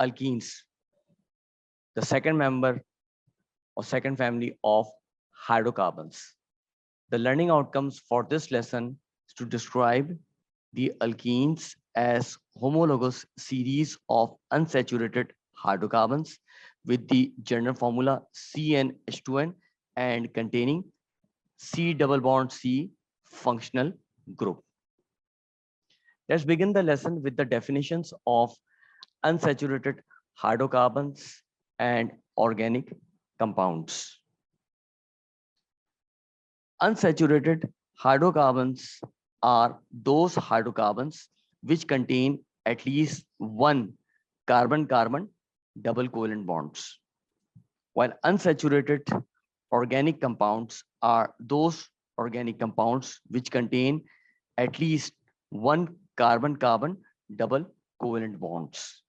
alkenes, the second member or second family of hydrocarbons. The learning outcomes for this lesson is to describe the alkenes as homologous series of unsaturated hydrocarbons with the general formula CnH2n and containing C double bond C functional group. Let's begin the lesson with the definitions of unsaturated hydrocarbons and organic compounds. Unsaturated hydrocarbons are those hydrocarbons which contain at least one carbon-carbon double covalent bonds, while unsaturated organic compounds are those organic compounds which contain at least one carbon-carbon double covalent bonds.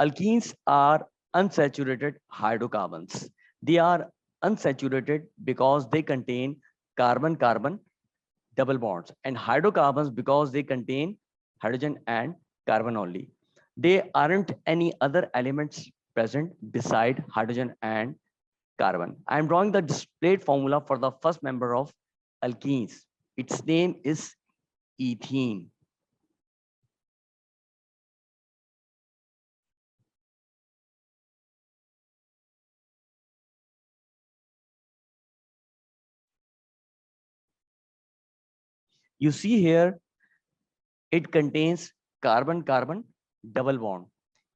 Alkenes are unsaturated hydrocarbons. They are unsaturated because they contain carbon-carbon double bonds, and hydrocarbons because they contain hydrogen and carbon only. They aren't any other elements present beside hydrogen and carbon. I am drawing the displayed formula for the first member of alkenes. Its name is ethene. You see here, it contains carbon-carbon double bond.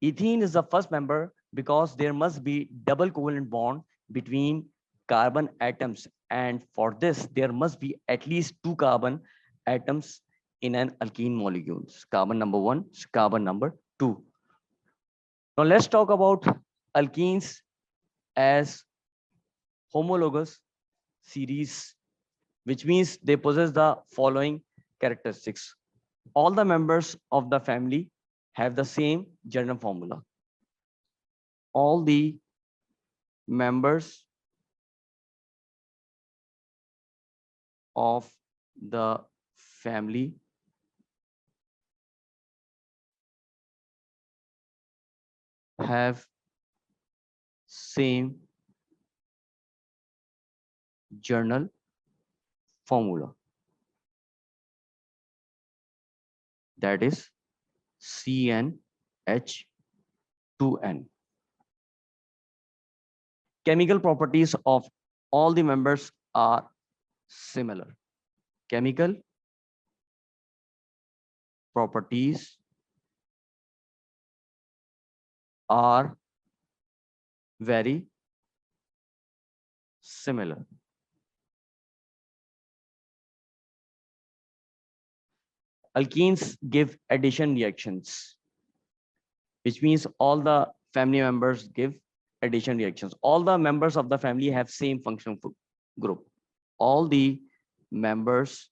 Ethene is the first member because there must be double covalent bond between carbon atoms. And for this, there must be at least two carbon atoms in an alkene molecule. Carbon number 1, carbon number 2. Now let's talk about alkenes as homologous series, which means they possess the following characteristics. All the members of the family have the same general formula. All the members of the family have same general formula, that is CnH2n. Chemical properties of all the members are similar. Chemical properties are very similar. Alkenes give addition reactions, which means all the family members give addition reactions. All the members of the family have same functional group. All the members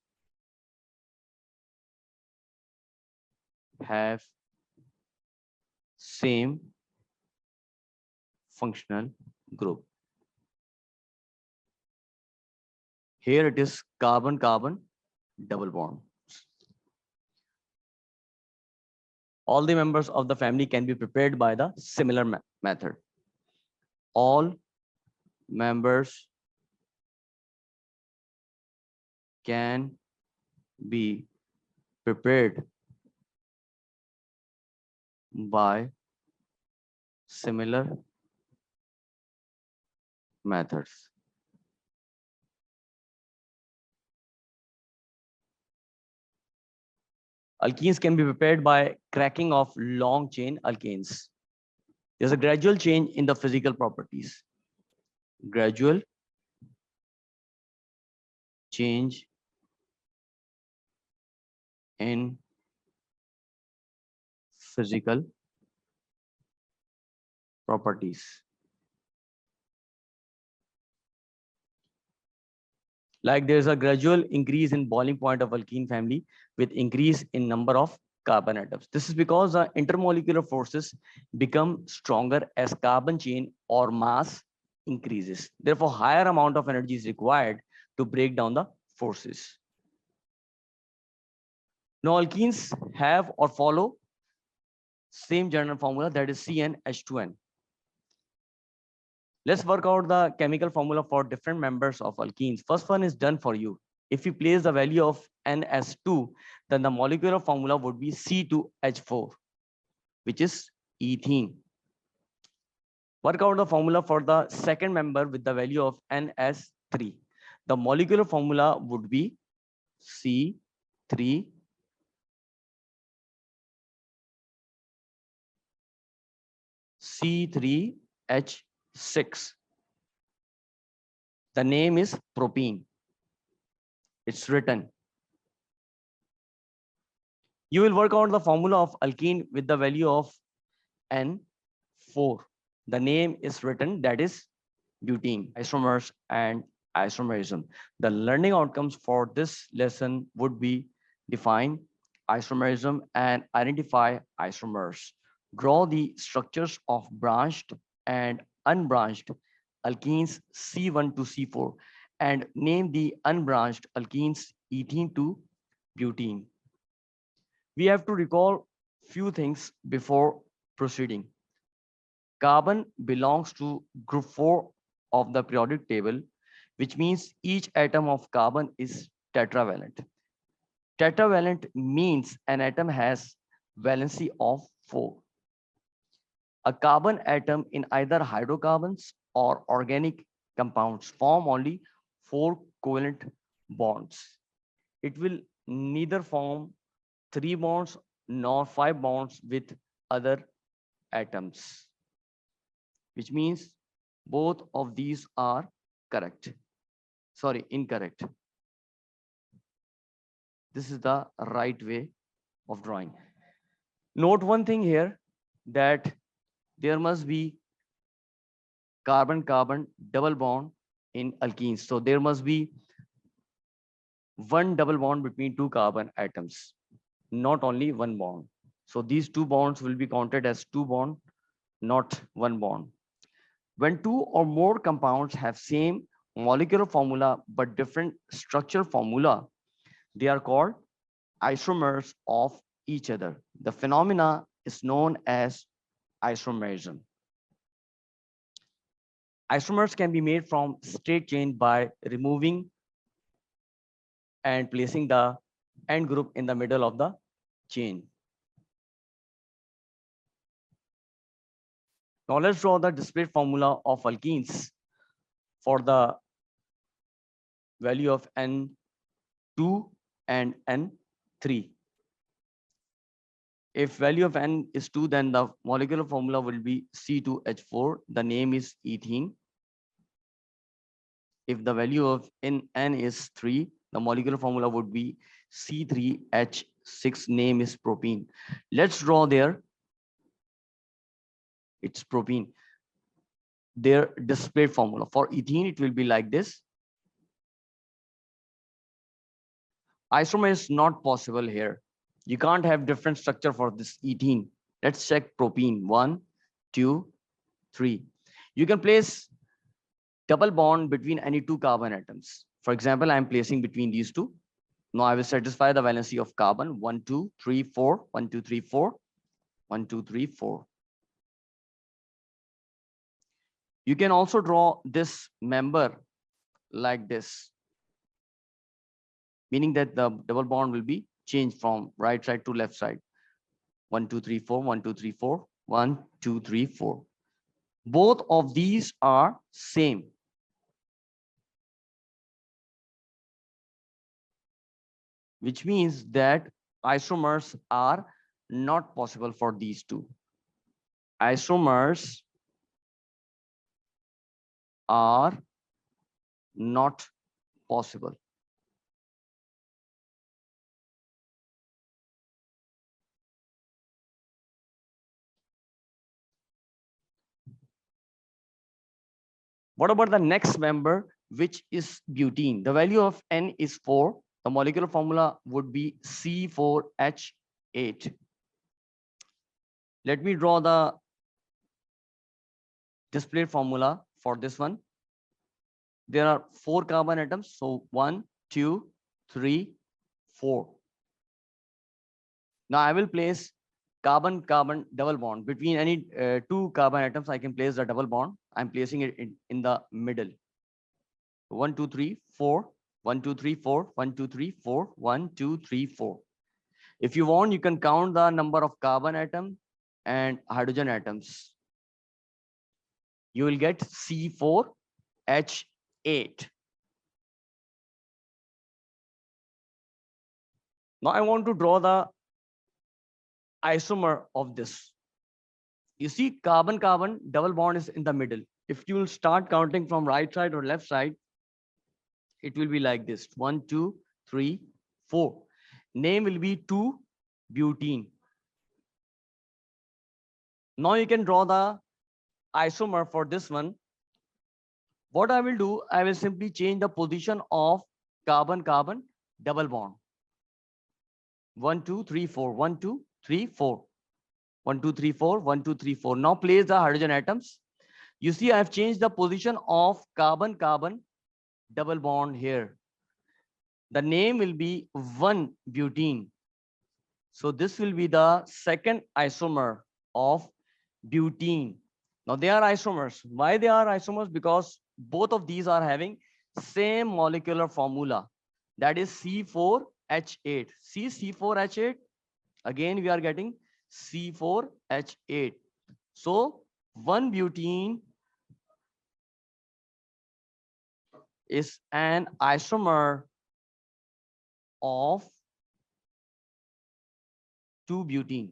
have same functional group. Here it is carbon-carbon double bond. All the members of the family can be prepared by the similar method. All members can be prepared by similar methods. Alkenes can be prepared by cracking of long chain alkanes. There's a gradual change in the physical properties. Gradual change in physical properties. Like there's a gradual increase in boiling point of alkene family with increase in number of carbon atoms. This is because the intermolecular forces become stronger as carbon chain or mass increases. Therefore, higher amount of energy is required to break down the forces. Now, alkenes have or follow Same general formula, that is CnH2n. Let's work out the chemical formula for different members of alkenes. First one is done for you. If we place the value of N as 2, then the molecular formula would be C2H4, which is ethene. Work out the formula for the second member with the value of N as 3. The molecular formula would be C3H6. The name is propene. It's written. You will work out the formula of alkene with the value of N4. The name is written, that is butene. Isomers and isomerism. The learning outcomes for this lesson would be define isomerism and identify isomers. Draw the structures of branched and unbranched alkenes C1 to C4 and name the unbranched alkenes ethene to butene. We have to recall few things before proceeding. Carbon belongs to group 4 of the periodic table, which means each atom of carbon is tetravalent. Tetravalent means an atom has valency of 4. A carbon atom in either hydrocarbons or organic compounds form only 4 covalent bonds. It will neither form 3 bonds nor 5 bonds with other atoms, which means both of these are incorrect. This is the right way of drawing. Note one thing here, that there must be carbon-carbon double bond in alkenes. So there must be one double bond between 2 carbon atoms, not only one bond. So these 2 bonds will be counted as 2 bond, not 1 bond. When 2 or more compounds have same molecular formula but different structure formula, they are called isomers of each other. The phenomena is known as isomerism. Isomers can be made from straight chain by removing and placing the end group in the middle of the chain. Now let's draw the display formula of alkenes for the value of N2 and N3. If value of N is 2, then the molecular formula will be C2H4. The name is ethene. If the value of N is 3, the molecular formula would be C3H6. Name is propene. Let's draw there. It's propene. Their display formula for ethene, it will be like this. Isomer is not possible here. You can't have different structure for this ethene. Let's check propene. 1, 2, 3. You can place double bond between any 2 carbon atoms. For example, I'm placing between these 2. Now I will satisfy the valency of carbon. 1, 2, 3, 4. 1, 2, 3, 4. 1, 2, 3, 4. You can also draw this member like this, meaning that the double bond will be changed from right side to left side. 1, 2, 3, 4, 1, 2, 3, 4, 1, 2, 3, 4. Both of these are same. Which means that isomers are not possible for these 2. Isomers are not possible. What about the next member, which is butene? The value of N is 4. The molecular formula would be C4H8. Let me draw the display formula for this one. There are 4 carbon atoms. So 1, 2, 3, 4. Now I will place carbon carbon double bond between any two carbon atoms. I can place the double bond. I'm placing it in the middle. 1 2 3 4 1 2 3 4 1 2 3 4 1 2 3 4. If you want, you can count the number of carbon atom and hydrogen atoms. You will get C4H8. Now I want to draw the isomer of this. You see, carbon carbon double bond is in the middle. If you will start counting from right side or left side, it will be like this: 1 2 3 4. Name will be 2-butene. Now you can draw the isomer for this one. What I will do, I will simply change the position of carbon carbon double bond. 1 2 3 4 1 2 3 4 1 2 3 4 1 2 3 4. Now place the hydrogen atoms. You see, I have changed the position of carbon carbon double bond here. The name will be 1-butene. So this will be the second isomer of butene. Now they are isomers. Why they are isomers? Because both of these are having same molecular formula, that is C4H8. See C4H8, again we are getting C4H8. So 1-butene is an isomer of 2-butene.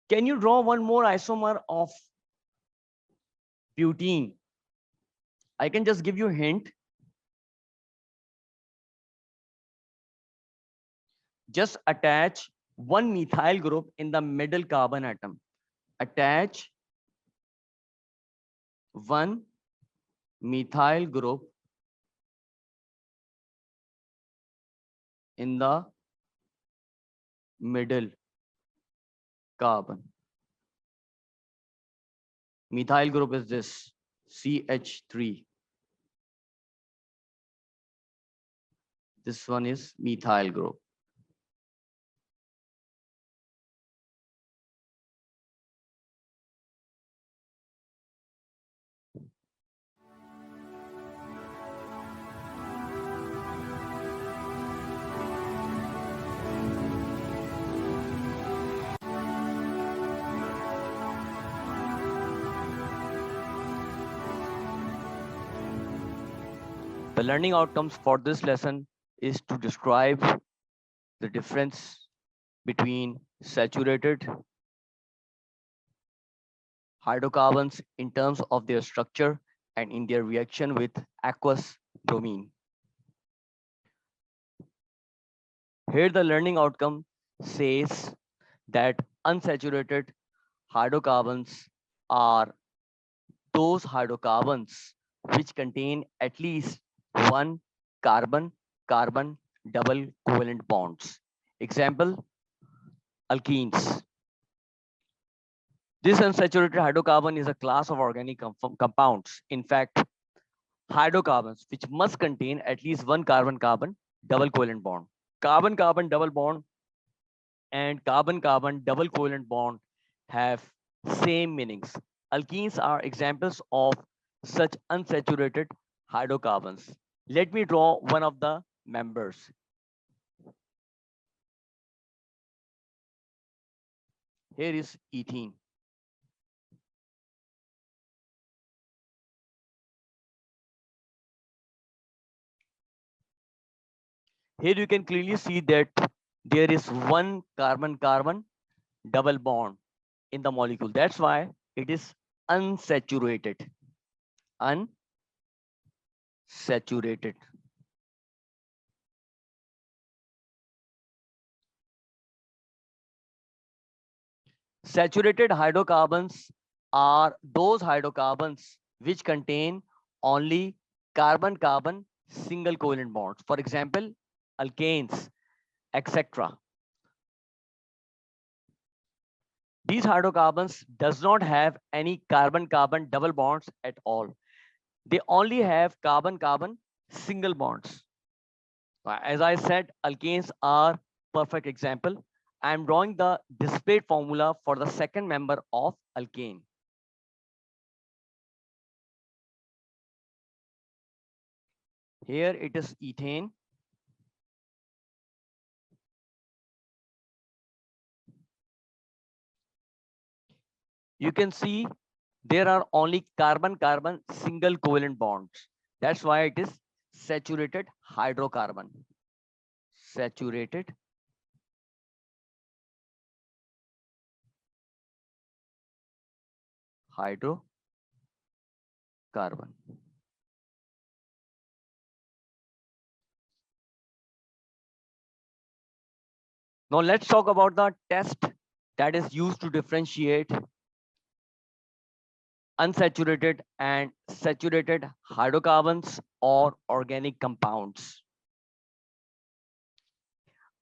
Can you draw one more isomer of butene? I can just give you a hint. Just attach one methyl group in the middle carbon atom. Attach one methyl group in the middle carbon. Methyl group is this, CH3. This one is methyl group. The learning outcomes for this lesson is to describe the difference between saturated hydrocarbons in terms of their structure and in their reaction with aqueous bromine. Here the learning outcome says that unsaturated hydrocarbons are those hydrocarbons which contain at least one carbon-carbon double covalent bonds. Example, alkenes. This unsaturated hydrocarbon is a class of organic compounds. In fact, hydrocarbons which must contain at least one carbon-carbon double covalent bond. Carbon-carbon double bond and carbon-carbon double covalent bond have same meanings. Alkenes are examples of such unsaturated hydrocarbons. Let me draw one of the members. Here is ethene. Here you can clearly see that there is one carbon-carbon double bond in the molecule. That's why it is unsaturated. Unsaturated. Saturated hydrocarbons are those hydrocarbons which contain only carbon-carbon single covalent bonds. For example, alkanes, etc. These hydrocarbons does not have any carbon-carbon double bonds at all. They only have carbon-carbon single bonds. As I said, alkanes are perfect example. I am drawing the displayed formula for the second member of alkane. Here it is ethane. You can see there are only carbon-carbon single covalent bonds. That's why it is saturated hydrocarbon. Saturated hydrocarbon. Now let's talk about the test that is used to differentiate unsaturated and saturated hydrocarbons or organic compounds.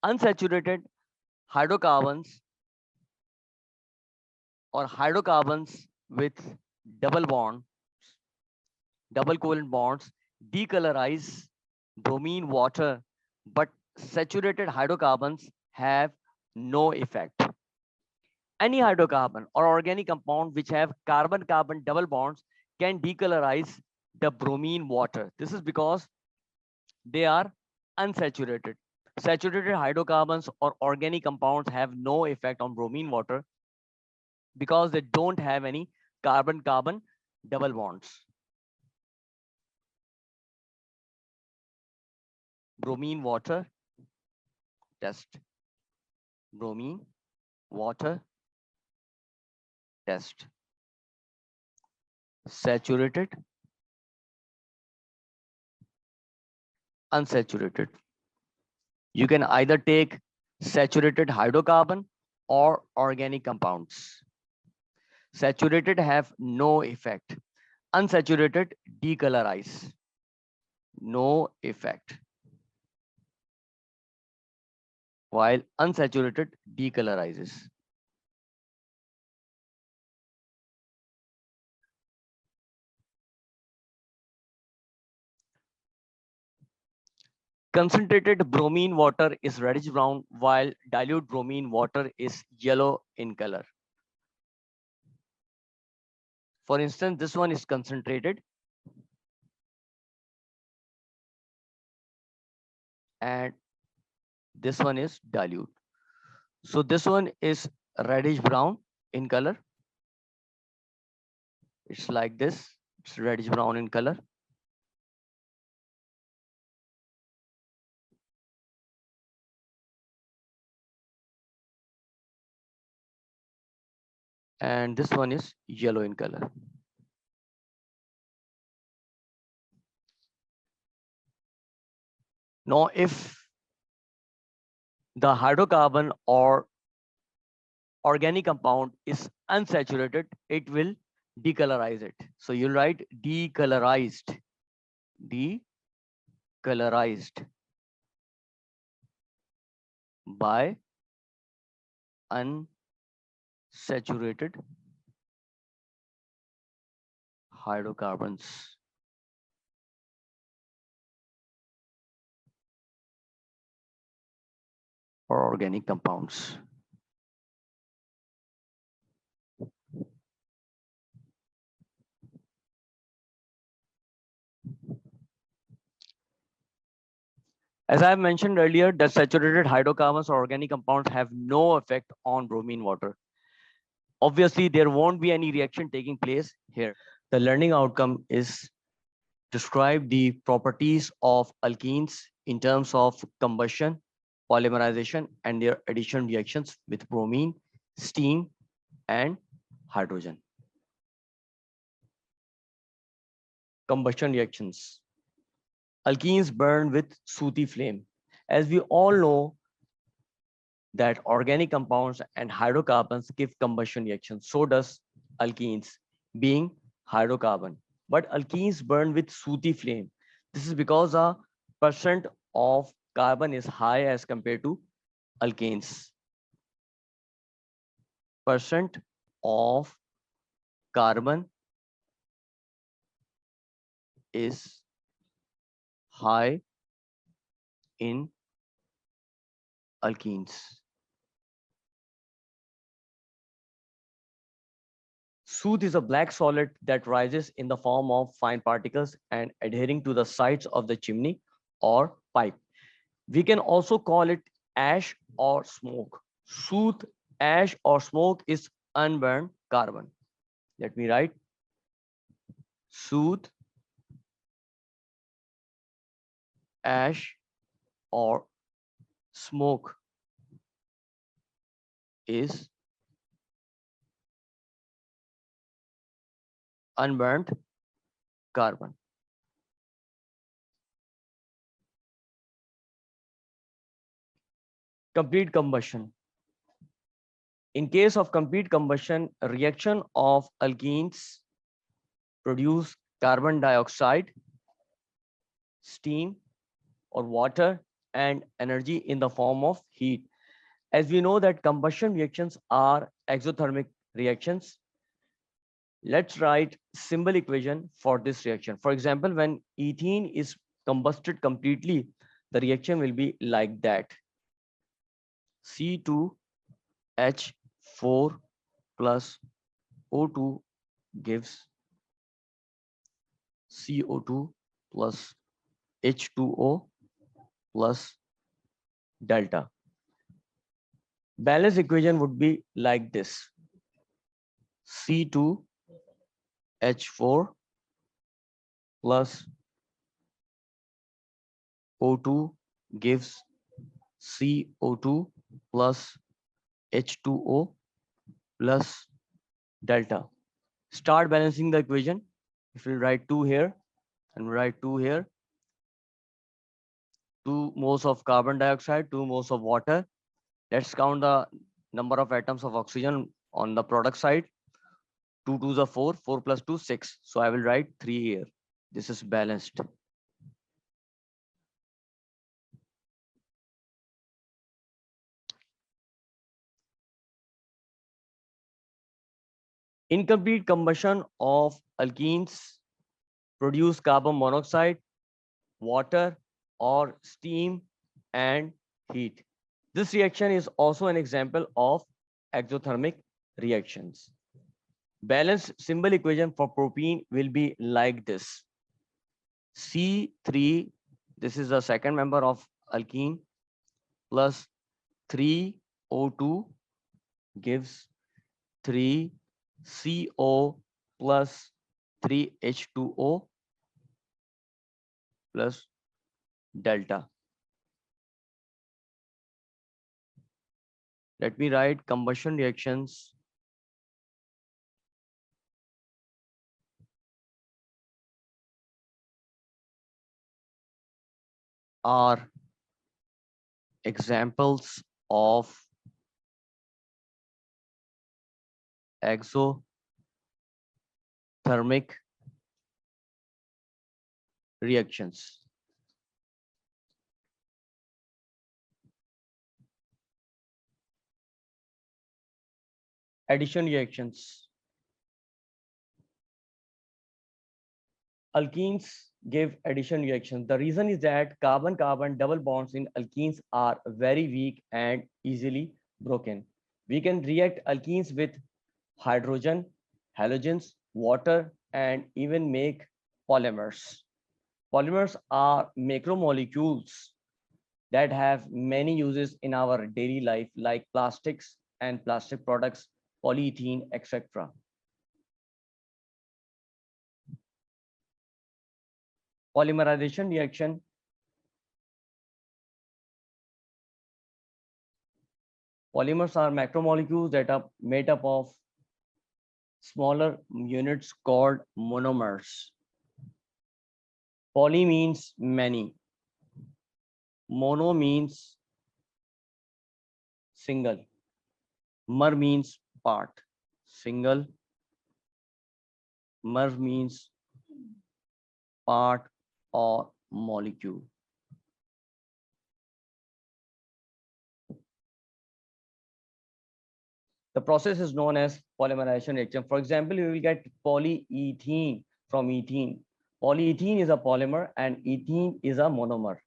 Unsaturated hydrocarbons or hydrocarbons with double bond, double covalent bonds decolorize bromine water, but saturated hydrocarbons have no effect. Any hydrocarbon or organic compound which have carbon-carbon double bonds can decolorize the bromine water. This is because they are unsaturated. Saturated hydrocarbons or organic compounds have no effect on bromine water because they don't have any carbon-carbon double bonds. Bromine water test. Bromine water test. Saturated, unsaturated. You can either take saturated hydrocarbon or organic compounds. Saturated have no effect. Unsaturated decolorize. No effect. While unsaturated decolorizes. Concentrated bromine water is reddish brown, while dilute bromine water is yellow in color. For instance, this one is concentrated and this one is dilute. So this one is reddish brown in color. It's like this. It's reddish brown in color. And this one is yellow in color. Now, if the hydrocarbon or organic compound is unsaturated, it will decolorize it. So you'll write decolorized, decolorized by unsaturated hydrocarbons. Or organic compounds. As I mentioned earlier, that saturated hydrocarbons or organic compounds have no effect on bromine water. Obviously, there won't be any reaction taking place here. The learning outcome is describe the properties of alkenes in terms of combustion, polymerization, and their addition reactions with bromine, steam, and hydrogen. Combustion reactions. Alkenes burn with sooty flame. As we all know that organic compounds and hydrocarbons give combustion reactions, so does alkenes being hydrocarbon. But alkenes burn with sooty flame. This is because a percent of carbon is high as compared to alkanes. Percent of carbon is high in alkenes. Soot is a black solid that rises in the form of fine particles and adhering to the sides of the chimney or pipe. We can also call it ash or smoke. Soot, ash or smoke is unburned carbon. Let me write. Soot, ash or smoke is unburnt carbon. Complete combustion. In case of complete combustion, a reaction of alkenes produce carbon dioxide, steam or water and energy in the form of heat. As we know that combustion reactions are exothermic reactions, let's write symbol equation for this reaction. For example, when ethene is combusted completely, the reaction will be like that. C2H4 plus O2 gives CO2 plus H2O plus delta. Balance equation would be like this. C2H4 plus O2 gives CO2 plus H2O plus delta. Start balancing the equation. If we write 2 here and write 2 here, 2 moles of carbon dioxide, 2 moles of water. Let's count the number of atoms of oxygen on the product side. 2 2s are 4, 4 plus 2, 6. So I will write 3 here. This is balanced. Incomplete combustion of alkenes produce carbon monoxide, water or steam and heat. This reaction is also an example of exothermic reactions. Balanced symbol equation for propene will be like this. C3, this is the second member of alkene, plus 3O2 gives 3CO plus 3H2O plus delta. Let me write combustion reactions are examples of exothermic reactions. Addition reactions. Alkenes give addition reactions. The reason is that carbon-carbon double bonds in alkenes are very weak and easily broken. We can react alkenes with hydrogen, halogens, water, and even make polymers. Polymers are macromolecules that have many uses in our daily life, like plastics and plastic products, polyethylene, etc. Polymerization reaction. Polymers are macromolecules that are made up of smaller units called monomers. Poly means many. Mono means single. Mer means part. Single. Mer means part or molecule. The process is known as polymerization reaction. For example, you will get polyethylene from ethene. Polyethylene is a polymer and ethene is a monomer.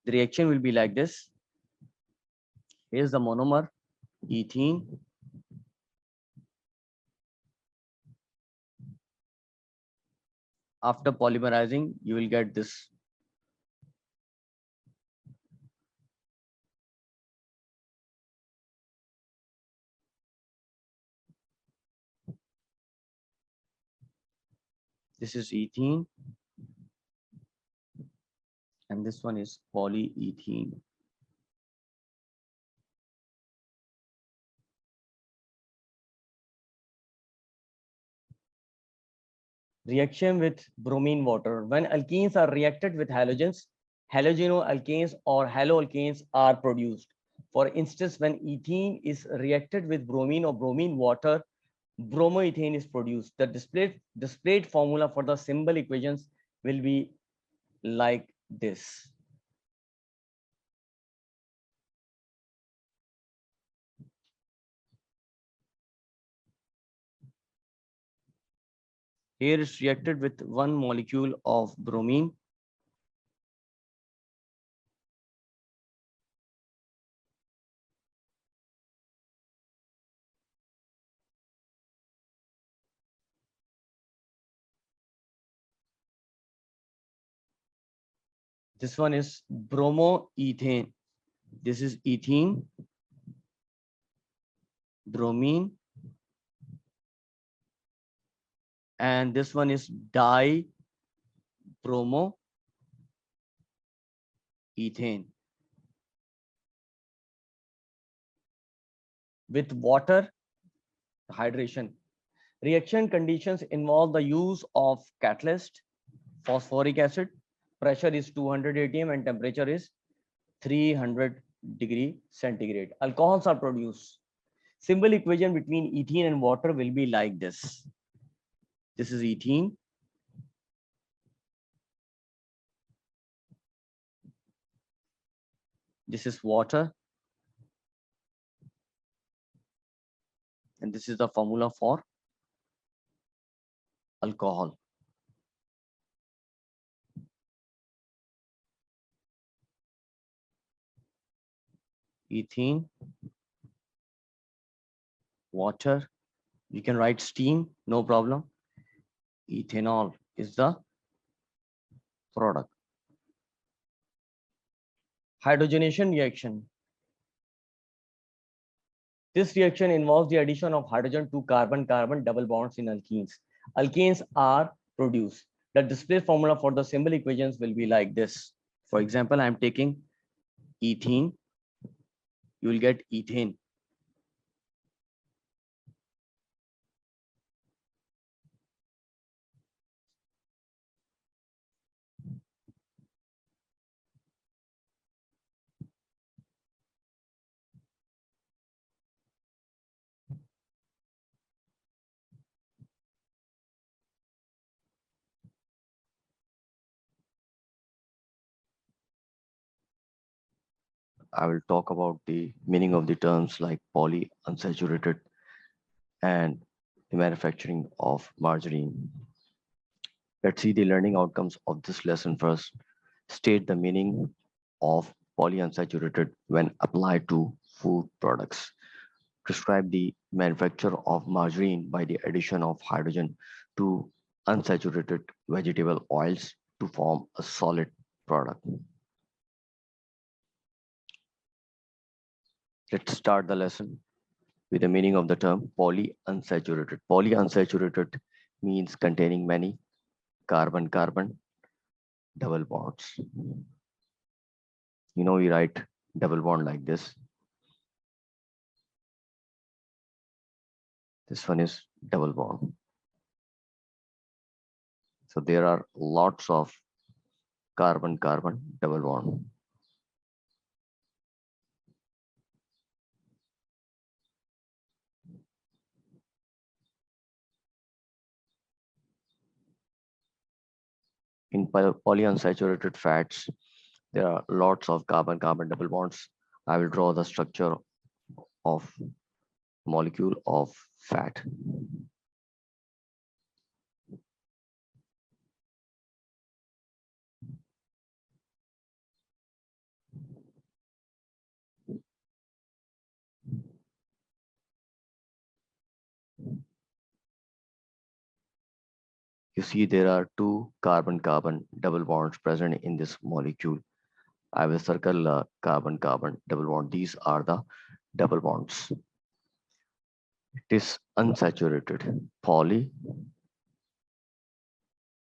The reaction will be like this. Here's the monomer, ethene. After polymerizing, you will get this. This is ethene. And this one is polyethene. Reaction with bromine water. When alkenes are reacted with halogens, halogenoalkanes or haloalkanes are produced. For instance, when ethene is reacted with bromine or bromine water, bromoethane is produced. The displayed formula for the symbol equations will be like this. Here is reacted with 1 molecule of bromine. This one is bromoethane. This is ethene, bromine, and this one is dibromoethane. With water, hydration. Reaction conditions involve the use of catalyst, phosphoric acid. Pressure is 200 atm and temperature is 300 degree centigrade. Alcohols are produced. Symbol equation between ethene and water will be like this. This is ethene. This is water. And this is the formula for alcohol. Ethene, water. You can write steam, no problem. Ethanol is the product. Hydrogenation reaction. This reaction involves the addition of hydrogen to carbon-carbon double bonds in alkenes. Alkanes are produced. The display formula for the symbol equations will be like this. For example, I am taking ethene. You will get ethane. I will talk about the meaning of the terms like polyunsaturated and the manufacturing of margarine. Let's see the learning outcomes of this lesson first. State the meaning of polyunsaturated when applied to food products. Describe the manufacture of margarine by the addition of hydrogen to unsaturated vegetable oils to form a solid product. Let's start the lesson with the meaning of the term polyunsaturated. Polyunsaturated means containing many carbon-carbon double bonds. You know, we write double bond like this. This one is double bond. So there are lots of carbon-carbon double bond. In polyunsaturated fats, there are lots of carbon-carbon double bonds. I will draw the structure of molecule of fat. You see there are two carbon-carbon double bonds present in this molecule. I will circle carbon-carbon double bond. These are the double bonds. It is unsaturated, poly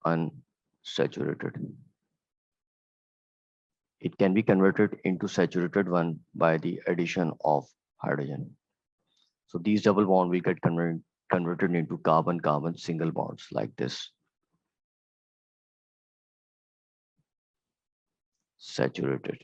unsaturated. It can be converted into saturated one by the addition of hydrogen. So these double bond will get converted into carbon-carbon single bonds like this. Saturated.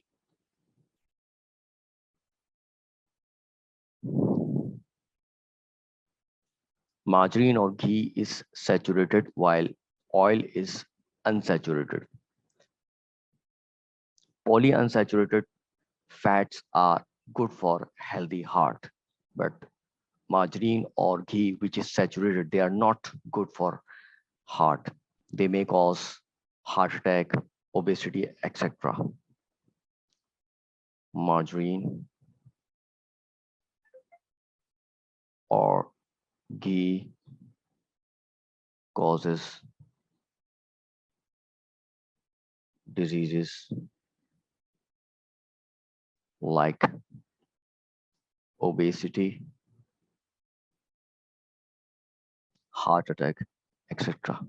Margarine or ghee is saturated while oil is unsaturated. Polyunsaturated fats are good for healthy heart, but margarine or ghee which is saturated, they are not good for heart. They may cause heart attack, obesity, etc. Margarine or ghee causes diseases like obesity, heart attack, etc.